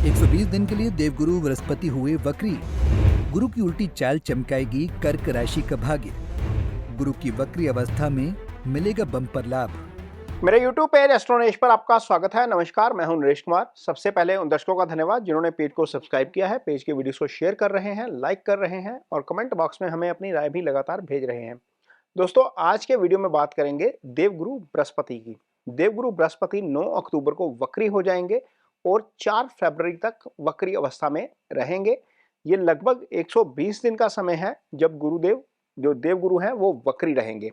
120 दिन के लिए देवगुरु बृहस्पति हुए वक्री। गुरु की उल्टी चाल चमकाएगी कर्क राशि का भाग्य। गुरु की वक्री अवस्था में मिलेगा बम्पर लाभ। मेरे YouTube पेज एस्ट्रोनॉलेज पर आपका स्वागत है। नमस्कार, मैं हूं नरेश कुमार। सबसे पहले उन दर्शकों का धन्यवाद जिन्होंने पेज को सब्सक्राइब किया है, पेज के वीडियोस को शेयर कर रहे हैं, लाइक कर रहे हैं और कमेंट बॉक्स में हमें अपनी राय भी लगातार भेज रहे हैं। दोस्तों, आज के वीडियो में बात करेंगे देवगुरु बृहस्पति की। देवगुरु बृहस्पति 9 अक्टूबर को वक्री हो जाएंगे और 4 फरवरी तक वक्री अवस्था में रहेंगे। ये लगभग 120 दिन का समय है जब गुरुदेव जो देवगुरु हैं वो वक्री रहेंगे।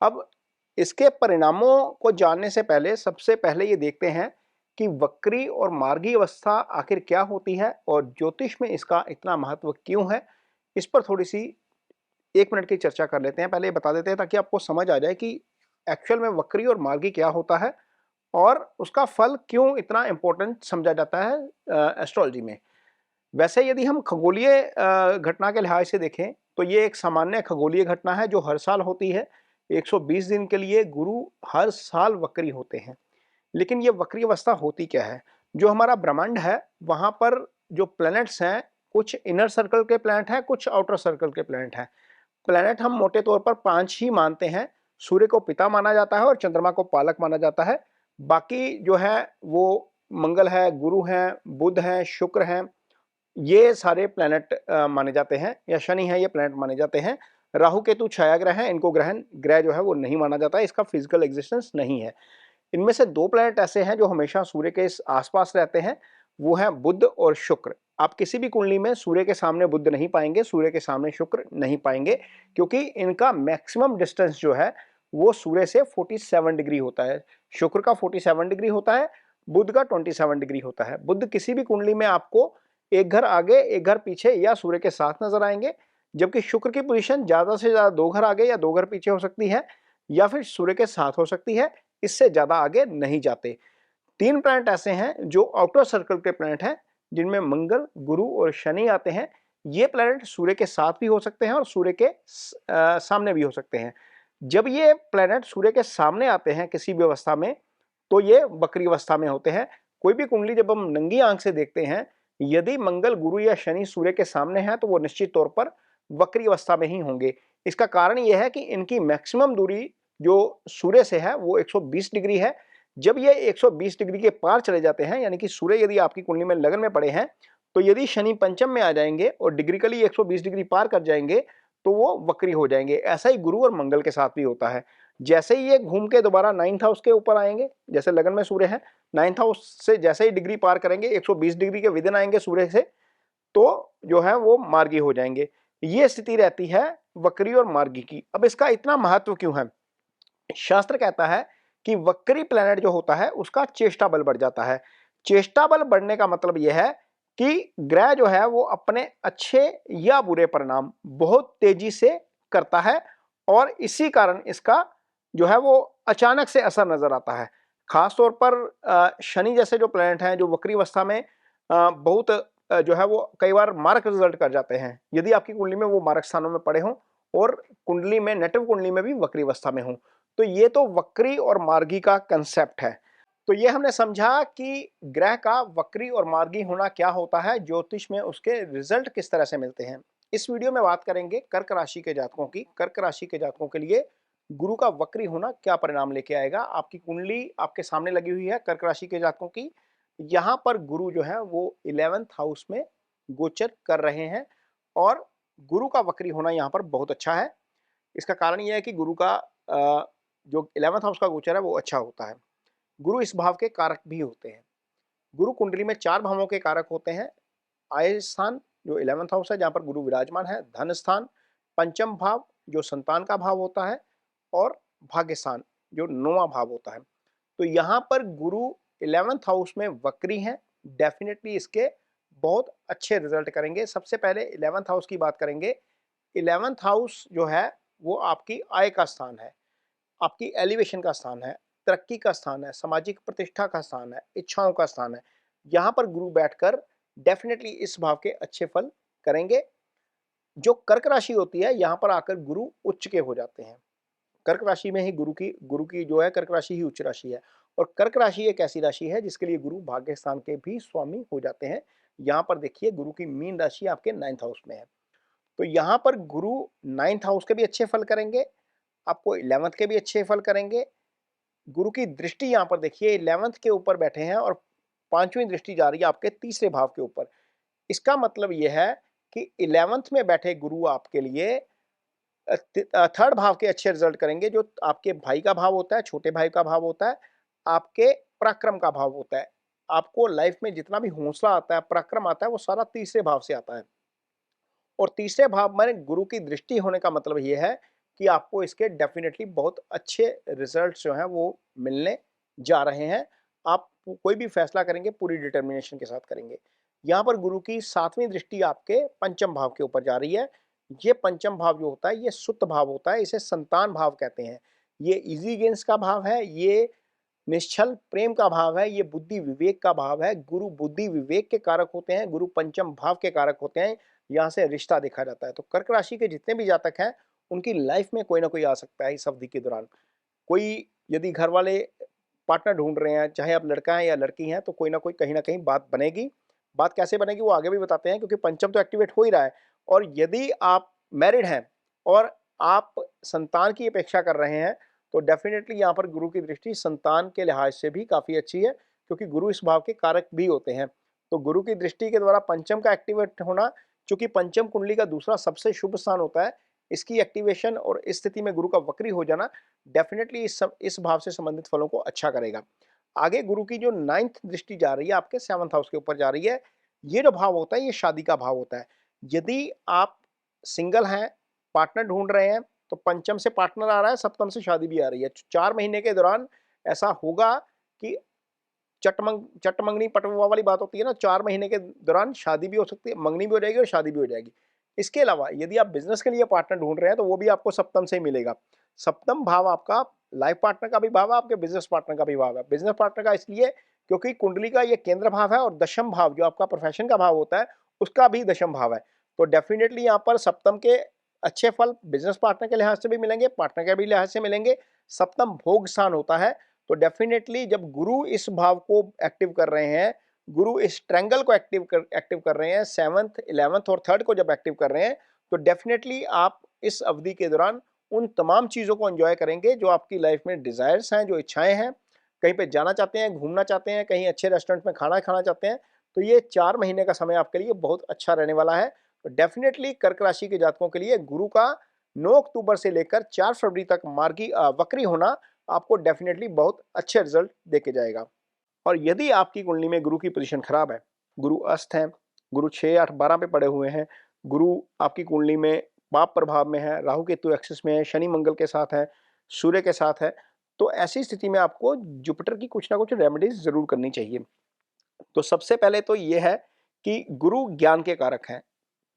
अब इसके परिणामों को जानने से पहले सबसे पहले ये देखते हैं कि वक्री और मार्गी अवस्था आखिर क्या होती है और ज्योतिष में इसका इतना महत्व क्यों है। इस पर थोड़ी सी 1 मिनट की चर्चा कर लेते हैं। पहले ये बता देते हैं ताकि आपको समझ आ जाए कि एक्चुअल में वक्री और मार्गी क्या होता है और उसका फल क्यों इतना इंपॉर्टेंट समझा जाता है एस्ट्रोलॉजी में। वैसे यदि हम खगोलीय घटना के लिहाज से देखें तो ये एक सामान्य खगोलीय घटना है जो हर साल होती है। 120 दिन के लिए गुरु हर साल वक्री होते हैं। लेकिन ये वक्री अवस्था होती क्या है? जो हमारा ब्रह्मांड है वहां पर जो प्लैनेट्स हैं, कुछ इनर सर्कल के प्लैनेट हैं, कुछ आउटर सर्कल के प्लैनेट हैं। प्लैनेट हम मोटे तौर पर 5 ही मानते हैं। सूर्य को पिता माना जाता है और चंद्रमा को पालक माना जाता है। बाकी जो है वो मंगल है, गुरु हैं, बुध हैं, शुक्र हैं, ये सारे प्लैनेट माने जाते हैं, या शनि है, ये प्लैनेट माने जाते हैं। राहु केतु छाया ग्रह हैं, इनको ग्रह जो है वो नहीं माना जाता है, इसका फिजिकल एग्जिस्टेंस नहीं है। इनमें से 2 प्लैनेट ऐसे हैं जो हमेशा सूर्य के आसपास रहते हैं, वो हैं बुध और शुक्र। आप किसी भी कुंडली में सूर्य के सामने बुध नहीं पाएंगे, सूर्य के सामने शुक्र नहीं पाएंगे, क्योंकि इनका मैक्सिमम डिस्टेंस जो है वो सूर्य से 47 डिग्री होता है। शुक्र का 47 डिग्री होता है, बुध का 27 डिग्री होता है। बुध किसी भी कुंडली में आपको एक घर आगे, एक घर पीछे या सूर्य के साथ नजर आएंगे, जबकि शुक्र की पोजीशन ज्यादा से ज्यादा 2 घर आगे या 2 घर पीछे हो सकती है, या फिर सूर्य के साथ हो सकती है। इससे ज्यादा आगे नहीं जाते। 3 प्लैनेट ऐसे हैं जो आउटर सर्कल के प्लैनेट हैं, जिनमें मंगल, गुरु और शनि आते हैं। ये प्लैनेट सूर्य के साथ भी हो सकते हैं और सूर्य के सामने भी हो सकते हैं। जब ये प्लैनेट सूर्य के सामने आते हैं किसी भी अवस्था में, तो ये वक्री अवस्था में होते हैं। कोई भी कुंडली जब हम नंगी आंख से देखते हैं, यदि मंगल, गुरु या शनि सूर्य के सामने है तो वो निश्चित तौर पर वक्री अवस्था में ही होंगे। इसका कारण यह है कि इनकी मैक्सिमम दूरी जो सूर्य से है वो 120 डिग्री है। जब ये 120 डिग्री के पार चले जाते हैं, यानी कि सूर्य यदि आपकी कुंडली में लगन में पड़े हैं, तो यदि शनि पंचम में आ जाएंगे और डिग्रिकली 120 डिग्री पार कर जाएंगे तो वो वक्री हो जाएंगे। ऐसा ही गुरु और मंगल के साथ भी होता है। जैसे ही ये घूम के दोबारा 9th हाउस के ऊपर आएंगे, जैसे लगन में सूर्य है, 9th हाउस से जैसे ही डिग्री पार करेंगे, 120 डिग्री के विदिन आएंगे सूर्य से, तो जो है वो मार्गी हो जाएंगे। ये स्थिति रहती है वक्री और मार्गी की। अब इसका इतना महत्व क्यों है? शास्त्र कहता है कि वक्री प्लैनेट जो होता है उसका चेष्टा बल बढ़ जाता है। चेष्टा बल बढ़ने का मतलब यह है कि ग्रह जो है वो अपने अच्छे या बुरे परिणाम बहुत तेजी से करता है और इसी कारण इसका जो है वो अचानक से असर नजर आता है। खास तौर पर शनि जैसे जो प्लैनेट हैं जो वक्री अवस्था में बहुत जो है वो कई बार मारक रिजल्ट कर जाते हैं, यदि आपकी कुंडली में वो मारक स्थानों में पड़े हों और कुंडली में, नेटिव कुंडली में भी वक्री अवस्था में हों। तो ये तो वक्री और मार्गी का कंसेप्ट है। तो ये हमने समझा कि ग्रह का वक्री और मार्गी होना क्या होता है, ज्योतिष में उसके रिजल्ट किस तरह से मिलते हैं। इस वीडियो में बात करेंगे कर्क राशि के जातकों की। कर्क राशि के जातकों के लिए गुरु का वक्री होना क्या परिणाम लेके आएगा। आपकी कुंडली आपके सामने लगी हुई है कर्क राशि के जातकों की। यहाँ पर गुरु जो है वो 11th हाउस में गोचर कर रहे हैं और गुरु का वक्री होना यहाँ पर बहुत अच्छा है। इसका कारण यह है कि गुरु का जो 11th हाउस का गोचर है वो अच्छा होता है। गुरु इस भाव के कारक भी होते हैं। गुरु कुंडली में 4 भावों के कारक होते हैं। आय स्थान जो 11th हाउस है जहाँ पर गुरु विराजमान है, धन स्थान, पंचम भाव जो संतान का भाव होता है, और भाग्य स्थान जो 9वां भाव होता है। तो यहाँ पर गुरु 11th हाउस में वक्री हैं, डेफिनेटली इसके बहुत अच्छे रिजल्ट करेंगे। सबसे पहले 11th हाउस की बात करेंगे। 11th हाउस जो है वो आपकी आय का स्थान है, आपकी एलिवेशन का स्थान है, तरक्की का स्थान है, सामाजिक प्रतिष्ठा का स्थान है, इच्छाओं का स्थान है। यहाँ पर गुरु बैठकर डेफिनेटली इस भाव के अच्छे फल करेंगे। जो कर्क राशि होती है, यहाँ पर आकर गुरु उच्च के हो जाते हैं। कर्क राशि में ही गुरु की जो है कर्क राशि ही उच्च राशि है। और कर्क राशि एक ऐसी राशि है जिसके लिए गुरु भाग्य स्थान के भी स्वामी हो जाते हैं। यहाँ पर देखिए गुरु की मीन राशि आपके 9th हाउस में है, तो यहाँ पर गुरु 9th हाउस के भी अच्छे फल करेंगे, आपको 11th के भी अच्छे फल करेंगे। गुरु की दृष्टि यहाँ पर देखिए 11th के ऊपर बैठे हैं और 5वीं दृष्टि जा रही है आपके तीसरे भाव के ऊपर। इसका मतलब ये है कि 11th में बैठे गुरु आपके लिए थर्ड भाव के अच्छे रिजल्ट करेंगे, जो आपके भाई का भाव होता है, छोटे भाई का भाव होता है, आपके पराक्रम का भाव होता है। आपको लाइफ में जितना भी हौसला आता है, पराक्रम आता है, वो सारा तीसरे भाव से आता है। और तीसरे भाव में गुरु की दृष्टि होने का मतलब ये है कि आपको इसके डेफिनेटली बहुत अच्छे रिजल्ट्स जो हैं वो मिलने जा रहे हैं। आप कोई भी फैसला करेंगे पूरी डिटर्मिनेशन के साथ करेंगे। यहाँ पर गुरु की 7वीं दृष्टि आपके पंचम भाव के ऊपर जा रही है। ये पंचम भाव जो होता है ये सुत भाव होता है, इसे संतान भाव कहते हैं। ये इजी गेन्स का भाव है, ये निश्चल प्रेम का भाव है, ये बुद्धि विवेक का भाव है। गुरु बुद्धि विवेक के कारक होते हैं, गुरु पंचम भाव के कारक होते हैं। यहाँ से रिश्ता देखा जाता है। तो कर्क राशि के जितने भी जातक हैं उनकी लाइफ में कोई ना कोई आ सकता है इस अवधि के दौरान। कोई यदि घर वाले पार्टनर ढूंढ रहे हैं, चाहे आप लड़का हैं या लड़की हैं, तो कोई ना कोई कहीं ना कहीं बात बनेगी। बात कैसे बनेगी वो आगे भी बताते हैं, क्योंकि पंचम तो एक्टिवेट हो ही रहा है। और यदि आप मैरिड हैं और आप संतान की अपेक्षा कर रहे हैं, तो डेफिनेटली यहाँ पर गुरु की दृष्टि संतान के लिहाज से भी काफ़ी अच्छी है, क्योंकि गुरु इस भाव के कारक भी होते हैं। तो गुरु की दृष्टि के द्वारा पंचम का एक्टिवेट होना, चूंकि पंचम कुंडली का दूसरा सबसे शुभ स्थान होता है, इसकी एक्टिवेशन और इस स्थिति में गुरु का वक्री हो जाना डेफिनेटली इस भाव से संबंधित फलों को अच्छा करेगा। आगे गुरु की जो 9th दृष्टि जा रही है आपके 7th हाउस के ऊपर जा रही है। ये जो भाव होता है ये शादी का भाव होता है। यदि आप सिंगल हैं, पार्टनर ढूंढ रहे हैं, तो पंचम से पार्टनर आ रहा है, सप्तम से शादी भी आ रही है। 4 महीने के दौरान ऐसा होगा कि चटमंगनी पटवा वाली बात होती है ना, 4 महीने के दौरान शादी भी हो सकती है, मंगनी भी हो जाएगी और शादी भी हो जाएगी। इसके अलावा यदि आप बिजनेस के लिए पार्टनर ढूंढ रहे हैं तो वो भी आपको सप्तम से ही मिलेगा। सप्तम भाव आपका लाइफ पार्टनर का भी भाव है, आपके बिजनेस पार्टनर का भी भाव है। बिजनेस पार्टनर का इसलिए क्योंकि कुंडली का ये केंद्र भाव है और दशम भाव जो आपका प्रोफेशन का भाव होता है उसका भी दशम भाव है। तो डेफिनेटली यहाँ पर सप्तम के अच्छे फल बिजनेस पार्टनर के लिहाज से भी मिलेंगे, पार्टनर के भी लिहाज से मिलेंगे। सप्तम भोग स्थान होता है, तो डेफिनेटली जब गुरु इस भाव को एक्टिव कर रहे हैं, गुरु इस ट्रायंगल को एक्टिव कर रहे हैं, 7th 11th और 3rd को जब एक्टिव कर रहे हैं, तो डेफिनेटली आप इस अवधि के दौरान उन तमाम चीज़ों को एंजॉय करेंगे जो आपकी लाइफ में डिजायर्स हैं, जो इच्छाएं हैं। कहीं पे जाना चाहते हैं, घूमना चाहते हैं, कहीं अच्छे रेस्टोरेंट में खाना खाना चाहते हैं, तो ये 4 महीने का समय आपके लिए बहुत अच्छा रहने वाला है। तो डेफिनेटली कर्क राशि के जातकों के लिए गुरु का 9 अक्टूबर से लेकर 4 फरवरी तक मार्गी वक्री होना आपको डेफिनेटली बहुत अच्छे रिजल्ट देके जाएगा। और यदि आपकी कुंडली में गुरु की पोजीशन खराब है, गुरु अस्त है, गुरु 6, 8, 12 पे पड़े हुए हैं, गुरु आपकी कुंडली में पाप प्रभाव में है, राहु केतु एक्सिस में है, शनि मंगल के साथ है, सूर्य के साथ है, तो ऐसी स्थिति में आपको जुपिटर की कुछ ना कुछ रेमेडीज जरूर करनी चाहिए। तो सबसे पहले तो ये है कि गुरु ज्ञान के कारक हैं।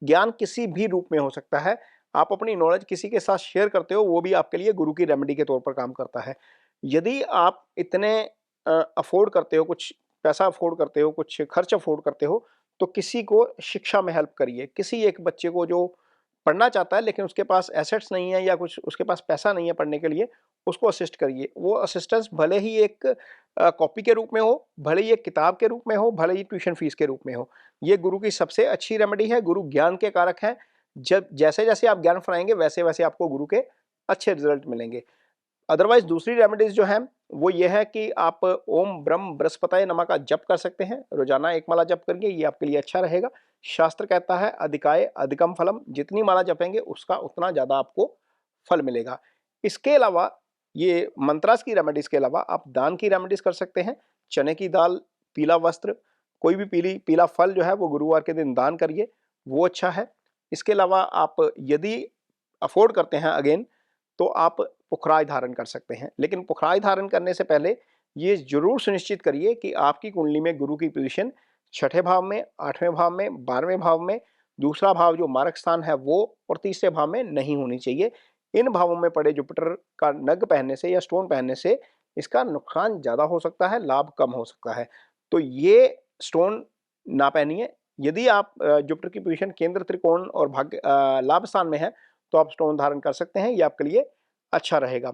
ज्ञान किसी भी रूप में हो सकता है। आप अपनी नॉलेज किसी के साथ शेयर करते हो, वो भी आपके लिए गुरु की रेमेडी के तौर पर काम करता है। यदि आप इतने अफोर्ड करते हो, कुछ पैसा अफोर्ड करते हो, कुछ खर्च अफोर्ड करते हो, तो किसी को शिक्षा में हेल्प करिए। किसी एक बच्चे को जो पढ़ना चाहता है लेकिन उसके पास एसेट्स नहीं है या कुछ उसके पास पैसा नहीं है पढ़ने के लिए, उसको असिस्ट करिए। वो असिस्टेंस भले ही एक कॉपी के रूप में हो, भले ही एक किताब के रूप में हो, भले ही ट्यूशन फीस के रूप में हो। ये गुरु की सबसे अच्छी रेमेडी है। गुरु ज्ञान के कारक हैं। जब जैसे जैसे आप ज्ञान फैलाएंगे वैसे वैसे आपको गुरु के अच्छे रिजल्ट मिलेंगे। अदरवाइज दूसरी रेमेडीज जो हैं वो ये है कि आप ओम ब्रह्म बृहस्पतये नमः का जप कर सकते हैं। रोजाना 1 माला जप करिए, ये आपके लिए अच्छा रहेगा। शास्त्र कहता है अधिकाय अधिकम फलम, जितनी माला जपेंगे उसका उतना ज़्यादा आपको फल मिलेगा। इसके अलावा ये मंत्रास की रेमेडीज के अलावा आप दान की रेमेडीज कर सकते हैं। चने की दाल, पीला वस्त्र, कोई भी पीला फल जो है वो गुरुवार के दिन दान करिए, वो अच्छा है। इसके अलावा आप यदि अफोर्ड करते हैं अगेन, तो आप पुखराज धारण कर सकते हैं। लेकिन पुखराज धारण करने से पहले ये जरूर सुनिश्चित करिए कि आपकी कुंडली में गुरु की पोजीशन 6ठे भाव में, 8वें भाव में, 12वें भाव में, दूसरा भाव जो मारक स्थान है वो, और तीसरे भाव में नहीं होनी चाहिए। इन भावों में पड़े जुपिटर का नग पहनने से या स्टोन पहनने से इसका नुकसान ज़्यादा हो सकता है, लाभ कम हो सकता है। तो ये स्टोन ना पहनिए। यदि आप जुपिटर की पोजीशन केंद्र, त्रिकोण और भाग्य लाभ स्थान में है तो आप स्टोन धारण कर सकते हैं, ये आपके लिए अच्छा रहेगा।